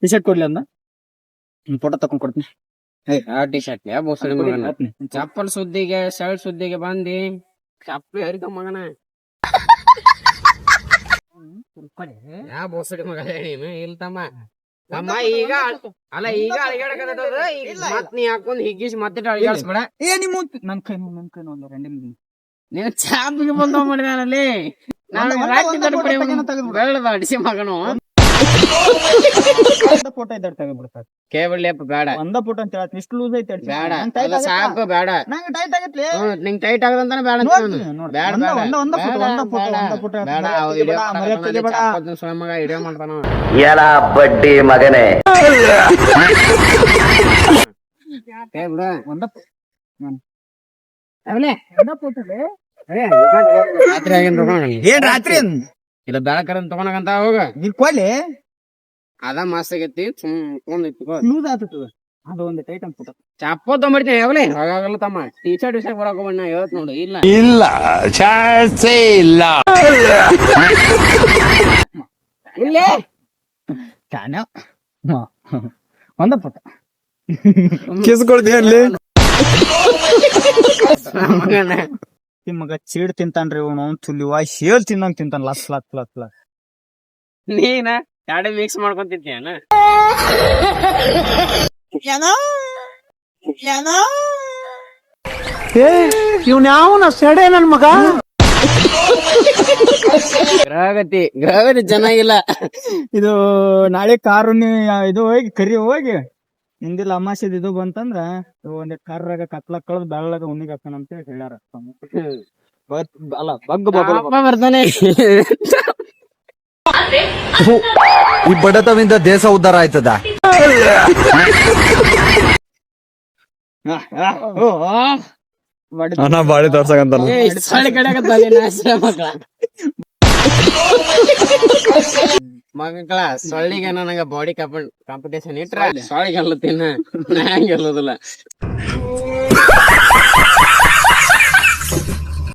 T shirt ಕೊಡ್ಲಿ ಅಂದ photo ತಕೊಂಡ್ ಕೊಡ್ತೀನಿ. ಟಿ ಶರ್ಟ್ ಚಪ್ಪಲ್ ಸುದ್ದಿಗೆ ಶರ್ಟ್ ಸುದ್ದಿಗೆ ಬಂದಿ ಚಪ್ಪಲಿ ಹರಿದ ಮಗನ ಯಾ ಬೋಸಡಿ ಮಗ ನೀನು ಇಲ್ತಮ್ಮ ಅಮ್ಮ ಈಗ ಅಲ್ಲ ಈಗ ಅಳಿಗಾಡಕತ್ತದ ಮತ್ ನೀ ಹಾಕೊಂಡ್ ಹಿಗ್ಗಿಸಿ ಮತ್ತೆ ಅಳಿಗಾಡಿಸ್ಬೇಡ. ಏ ನಿಮ್ಮ ನನ್ ಕೈ ಒಂದು ರಂಡಿ ನೀನು ಚಾಪಿಗೆ ಬಂದ ಮಾಡಿದಾನಲ್ಲಿ ನಾನು ಅಡಿಸಿ ಮಗನು ಫೋಟೋ ಇದ್ದಾರ ತಗೋಬಿಡ್ತಾರೆ. ಕೇಬಳ್ಳಿಯಪ್ಪ ಬೇಡ ಒಂದ ಫೋಟೋ ಅಂತ ಹೇಳತ್ ಇಷ್ಟು ಲೂಸ್ ಐತೆ ಬೇಡ ಸಾಕು ಬೇಡ ನಂಗೆ ಟೈಟ್ ಆಗತ್ಲಿ ನಿಂಗ್ ಟೈಟ್ ಆಗದಂತಾನೆ ಬೇಡ ಮಗ ಹಿಡಿಯೋ ಮಾಡ್ತಾನ ಎಲ್ಲ ಬಡ್ಡಿ ಮಗನೇ ಏನ್ ರಾತ್ರಿ ಇಲ್ಲ ಬೆಳಕರ ತಗೊಂಡಂತ ಹೋಗ ಕೊಡ್ಲಿ ಅದ ಮಸ್ತ್ ಆಗೈತಿ ಲೂಸ್ ಆಗ್ತದ ಅದು ಒಂದು ಟೈಟ್ ಅಂತ ಫೋಟೋ ಚಪ್ಪ ತೊಗೊಂಡ್ಬಿಡ್ತೀನಿ ಯಾವಲೇ ಹಾಗಾಗಲ್ಲ ತಮ್ಮ ಟಿ ಶರ್ಟ್ ವಿಷಯ ಬರಕ ಬಣ್ಣ ಹೇಳ್ತ ನೋಡು ಇಲ್ಲ ಇಲ್ಲ ಚಾನ್ಸೇ ಇಲ್ಲ ಇಲ್ಲೇ ಒಂದ ಫೋಟೋ ಕಿಸ್ಕೊಳ್ತೀಯ ಅಲ್ಲಿ ಮಗ ಚೀಡ್ ತಿಂತಾನ್ರಿ ಇವನು ತುಲಿವಾ ಶೇಲ್ ತಿನ್ನಂಗ್ ತಿಂತಾನ ಲಸ್ ಲಸ್ ಲಸ್ ಲಸ್ ನೀನ ಎರಡು ಮಿಕ್ಸ್ ಮಾಡ್ಕೊಂತಿದ್ಯಾನ ಇವ್ನ ಯಾವನ ಸೆಡೆ ನನ್ ಮಗ ಗ್ರಹಗತಿ ಚೆನ್ನಾಗಿಲ್ಲ. ಇದು ನಾಳೆ ಕಾರು ಇದು ಹೋಗಿ ಕರಿ ಹೋಗಿ ಹಿಂದಿಲ್ಲ ಅಮಾಸೆದ ಇದು ಬಂತಂದ್ರ ಒಂದ್ ಕಾರ್ರಾಗ ಕತ್ಲಾಗ ಕಳ್ದ್ ಬೆಳ್ಳಗ ಉಣ್ಣಿಗೆ ಹಾಕೋಣ ಅಂತ ಹೇಳ್ಯಾರ. ಅಲ್ಲ ಬಗ್ಗ ಬರ್ತಾನೆ ಈ ಬಡತವಿಂದ ದೇಶ ಉದ್ಧಾರ ಆಯ್ತದ. ಬಾಳಿ ತೋರ್ಸಕಂತ ಮಕ್ಕಳ ಸೊಳ್ಳಿಗೆ ನನಗ ಬಾಡಿ ಕಾಂಪಿಟೇಷನ್ ಇಟ್ರ ಸೊಳ್ಳಿಗೆ ಗೆಲ್ಲುತ್ತೀನ ನಾ ಗೆಲ್ಲೋದಿಲ್ಲ.